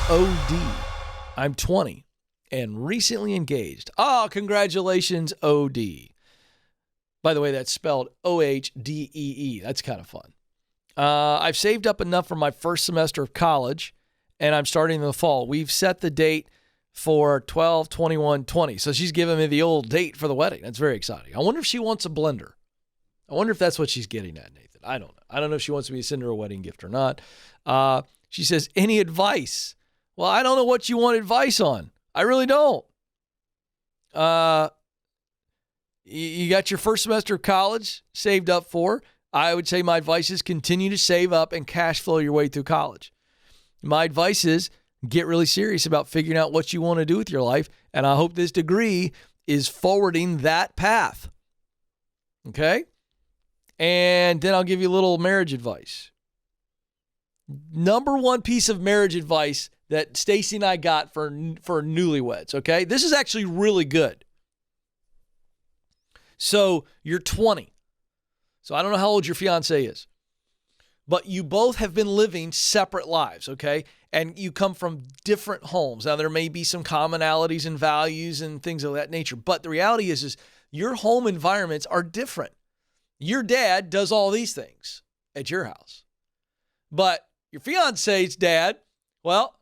OD. I'm 20 and recently engaged. Oh, congratulations, OD. By the way, that's spelled OHDEE. That's kind of fun. I've saved up enough for my first semester of college, and I'm starting in the fall. We've set the date for 12/21/20. So she's giving me the old date for the wedding. That's very exciting. I wonder if she wants a blender. I wonder if that's what she's getting at, Nathan. I don't know. I don't know if she wants me to send her a wedding gift or not. She says, any advice? Well, I don't know what you want advice on. I really don't. You got your first semester of college saved up for. I would say my advice is continue to save up and cash flow your way through college. My advice is get really serious about figuring out what you want to do with your life, and I hope this degree is forwarding that path. Okay? And then I'll give you a little marriage advice. Number one piece of marriage advice that Stacy and I got for newlyweds, okay? This is actually really good. So you're 20. So I don't know how old your fiance is. But you both have been living separate lives, okay? And you come from different homes. Now, there may be some commonalities and values and things of that nature. But the reality is your home environments are different. Your dad does all these things at your house. But your fiance's dad, well,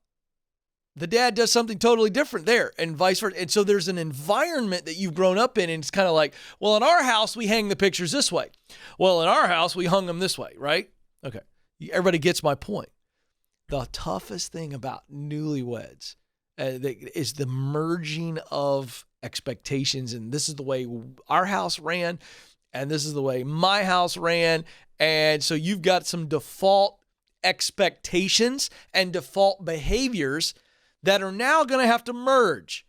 the dad does something totally different there and vice versa. And so there's an environment that you've grown up in, and it's kind of like, well, in our house, we hang the pictures this way. Well, in our house, we hung them this way, right? Okay. Everybody gets my point. The toughest thing about newlyweds is the merging of expectations. And this is the way our house ran, and this is the way my house ran. And so you've got some default expectations and default behaviors that are now going to have to merge.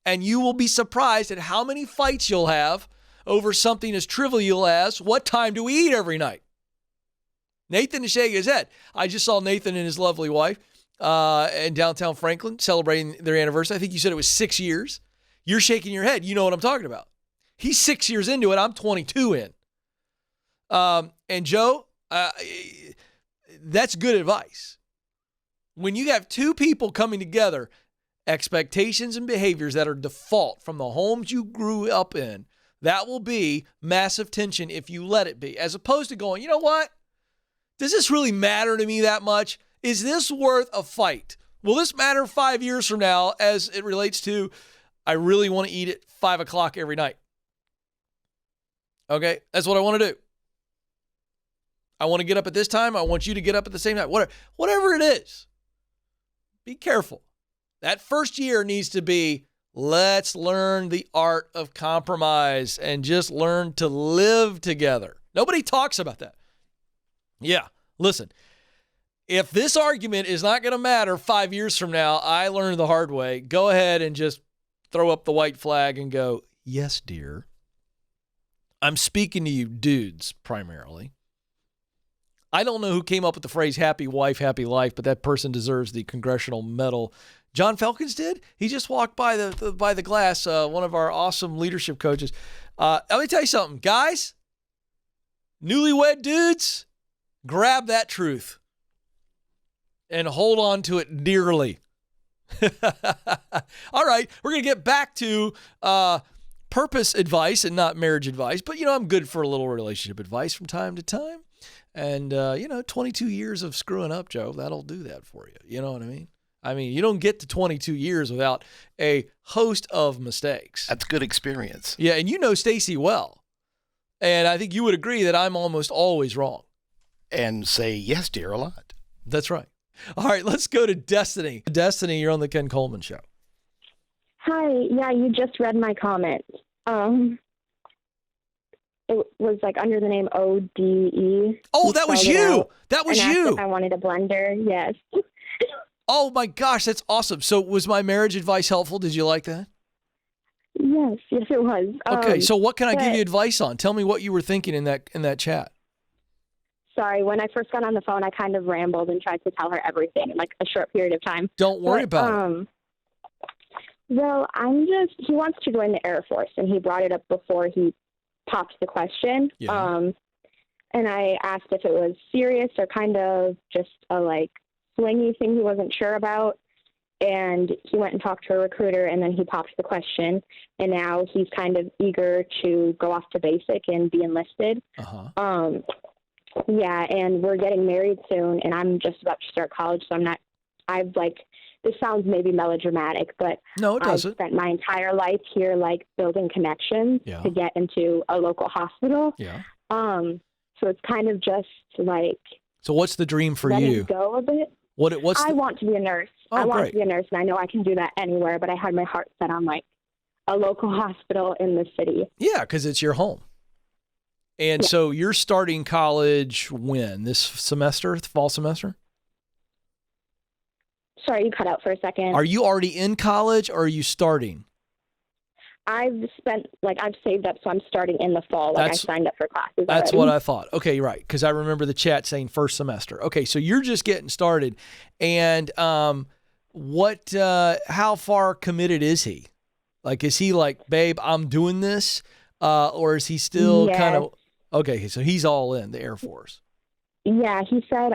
And you will be surprised at how many fights you'll have over something as trivial as what time do we eat every night? Nathan is shaking his head. I just saw Nathan and his lovely wife in downtown Franklin celebrating their anniversary. I think you said it was 6 years. You're shaking your head. You know what I'm talking about. He's 6 years into it. I'm 22 in. And Joe, that's good advice. When you have two people coming together, expectations and behaviors that are default from the homes you grew up in, that will be massive tension if you let it be. As opposed to going, you know what? Does this really matter to me that much? Is this worth a fight? Will this matter 5 years from now as it relates to, I really want to eat at 5 o'clock every night? Okay, that's what I want to do. I want to get up at this time. I want you to get up at the same time. Whatever it is, be careful. That first year needs to be, let's learn the art of compromise and just learn to live together. Nobody talks about that. Yeah, listen, if this argument is not going to matter 5 years from now, I learned the hard way. Go ahead and just throw up the white flag and go, yes, dear. I'm speaking to you dudes primarily. I don't know who came up with the phrase happy wife, happy life, but that person deserves the Congressional Medal. John Felkins did. He just walked by the glass, one of our awesome leadership coaches. Let me tell you something, guys, newlywed dudes, grab that truth and hold on to it dearly. All right, we're going to get back to purpose advice and not marriage advice, but, I'm good for a little relationship advice from time to time. And, 22 years of screwing up, Joe, that'll do that for you. You know what I mean? I mean, you don't get to 22 years without a host of mistakes. That's good experience. Yeah, and you know Stacy well. And I think you would agree that I'm almost always wrong. And say, yes, dear, a lot. That's right. All right, let's go to Destiny. Destiny, you're on the Ken Coleman Show. Hi. Yeah, you just read my comment. It was like under the name ODE. Oh, that was you. That was you. If I wanted a blender. Yes. Oh my gosh, that's awesome. So was my marriage advice helpful? Did you like that? Yes, it was. Okay, so what can I give you advice on? Tell me what you were thinking in that chat. Sorry, when I first got on the phone, I kind of rambled and tried to tell her everything in like a short period of time. Don't worry about it. Well, he wants to join the Air Force, and he brought it up before he popped the question. Yeah. And I asked if it was serious or kind of just a like flingy thing he wasn't sure about. and he went and talked to a recruiter, and then he popped the question, and now he's kind of eager to go off to basic and be enlisted. Yeah, and we're getting married soon, and I'm just about to start college, so this sounds maybe melodramatic, but No, it I've doesn't. spent my entire life here, building connections to get into a local hospital. Yeah. So it's kind of just So what's the dream for letting you? go a bit. I want to be a nurse. Oh, I want great. to be a nurse, and I know I can do that anywhere, but I had my heart set on a local hospital in the city. Yeah, because it's your home. And so you're starting college when? This semester, fall semester? Sorry, you cut out for a second. Are you already in college or are you starting? I've saved up, so I'm starting in the fall. I signed up for classes. That's already. what I thought. Okay, right. Because I remember the chat saying first semester. Okay, so you're just getting started. And how far committed is he? Is he babe, I'm doing this? Or is he still kind of, okay, so he's all in the Air Force. Yeah, he said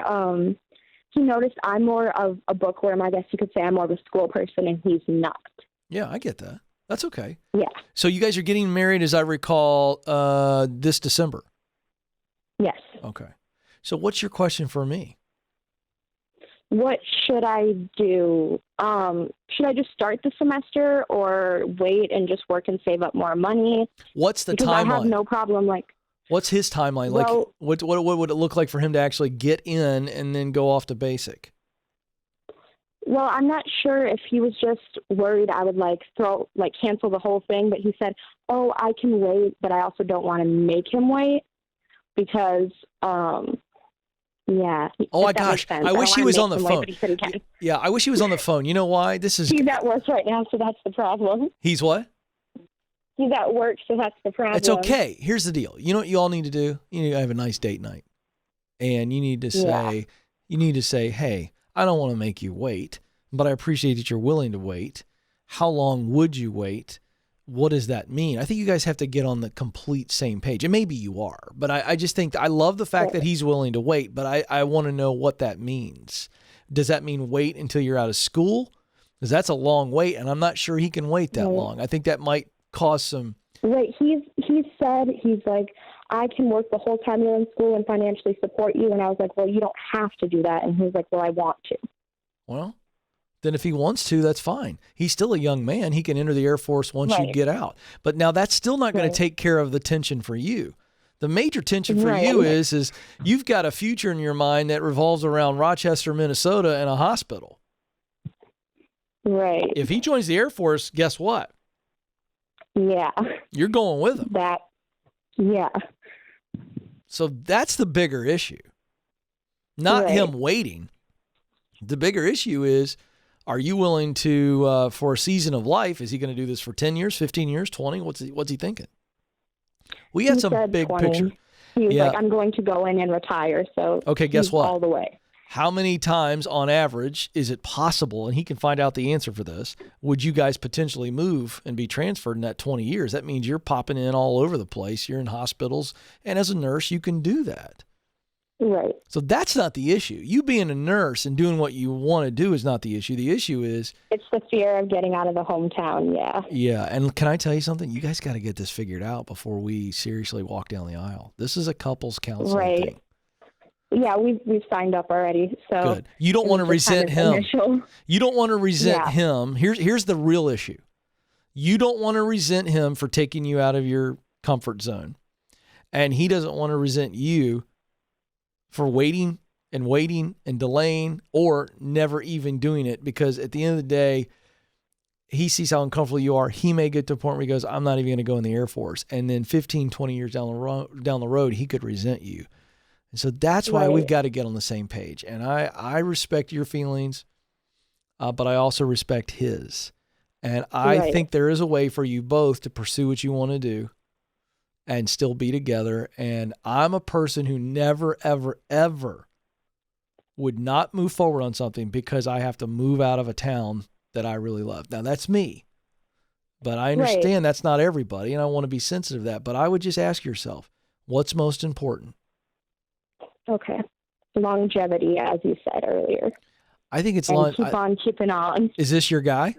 he noticed I'm more of a bookworm. I guess you could say I'm more of a school person, and he's not. Yeah, I get that. That's okay. Yeah. So you guys are getting married, as I recall, this December. Yes. Okay. So what's your question for me? What should I do? Should I just start the semester or wait and just work and save up more money? What's the because timeline? I have no problem. What's his timeline? Well, what would it look like for him to actually get in and then go off to basic? Well, I'm not sure if he was just worried I would cancel the whole thing, but he said, "Oh, I can wait, but I also don't want to make him wait because yeah." Oh my gosh, I wish he was on the phone. Wait, Yeah, I wish he was on the phone. You know why? He's at work right now, so that's the problem. He's what? He's at work, so that's the problem. It's okay. Here's the deal. You know what you all need to do? You need to have a nice date night. And you need to say, "Hey, I don't want to make you wait, but I appreciate that you're willing to wait. How long would you wait? What does that mean?" I think you guys have to get on the complete same page. And maybe you are, but I just think I love the fact that he's willing to wait, but I want to know what that means. Does that mean wait until you're out of school? Because that's a long wait, and I'm not sure he can wait that long. I think that might cause some... Right. He said, "I can work the whole time you're in school and financially support you." And I was like, "Well, you don't have to do that." And he was like, "Well, I want to." Well, then if he wants to, that's fine. He's still a young man. He can enter the Air Force once you get out. But now that's still not going to take care of the tension for you. The major tension for you is you've got a future in your mind that revolves around Rochester, Minnesota, and a hospital. Right. If he joins the Air Force, guess what? Yeah. You're going with him. Yeah. So that's the bigger issue. Not him waiting. The bigger issue is, are you willing to, for a season of life, is he going to do this for 10 years, 15 years, 20? What's he thinking? We had some big 20. picture. He was like, "I'm going to go in and retire." So okay, guess what? All the way. How many times on average is it possible, and he can find out the answer for this, would you guys potentially move and be transferred in that 20 years? That means you're popping in all over the place. You're in hospitals, and as a nurse, you can do that. Right. So that's not the issue. You being a nurse and doing what you want to do is not the issue. The issue is... it's the fear of getting out of the hometown, yeah. Yeah, and can I tell you something? You guys got to get this figured out before we seriously walk down the aisle. This is a couples counseling thing. Yeah, we've signed up already. So good. You don't want to resent him. You don't want to resent him. Here's the real issue. You don't want to resent him for taking you out of your comfort zone. And he doesn't want to resent you for waiting and delaying or never even doing it, because at the end of the day, he sees how uncomfortable you are. He may get to a point where he goes, "I'm not even going to go in the Air Force." And then 15, 20 years down the road, he could resent you. And so that's why we've got to get on the same page. And I respect your feelings, but I also respect his. And I think there is a way for you both to pursue what you want to do and still be together. And I'm a person who never, ever, ever would not move forward on something because I have to move out of a town that I really love. Now, that's me. But I understand that's not everybody, and I want to be sensitive to that. But I would just ask yourself, what's most important? Okay. Longevity, as you said earlier. I think it's and keep on keeping on. Is this your guy?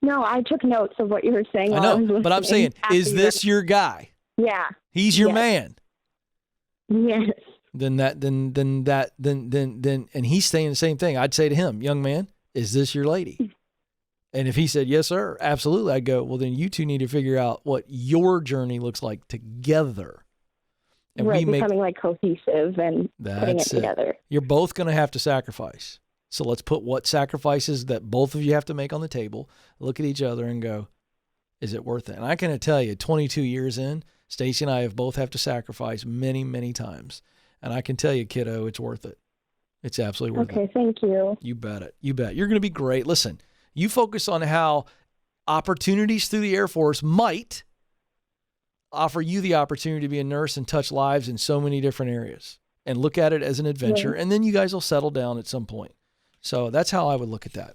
No, I took notes of what you were saying. I while know, was but I'm listening saying, after is you this your guy? Yeah. He's your Yes. man. Yes. Then and he's saying the same thing. I'd say to him, young man, is this your lady? And if he said, yes, sir, absolutely, I'd go, well, then you two need to figure out what your journey looks like together. And right, becoming like cohesive and putting it together. You're both going to have to sacrifice. So let's put what sacrifices that both of you have to make on the table, look at each other and go, is it worth it? And I can tell you, 22 years in, Stacy and I have both have to sacrifice many, many times. And I can tell you, kiddo, it's worth it. It's absolutely worth it. Okay, thank you. You bet it. You bet. You're going to be great. Listen, you focus on how opportunities through the Air Force might offer you the opportunity to be a nurse and touch lives in so many different areas, and look at it as an adventure. Yeah. And then you guys will settle down at some point. So that's how I would look at that.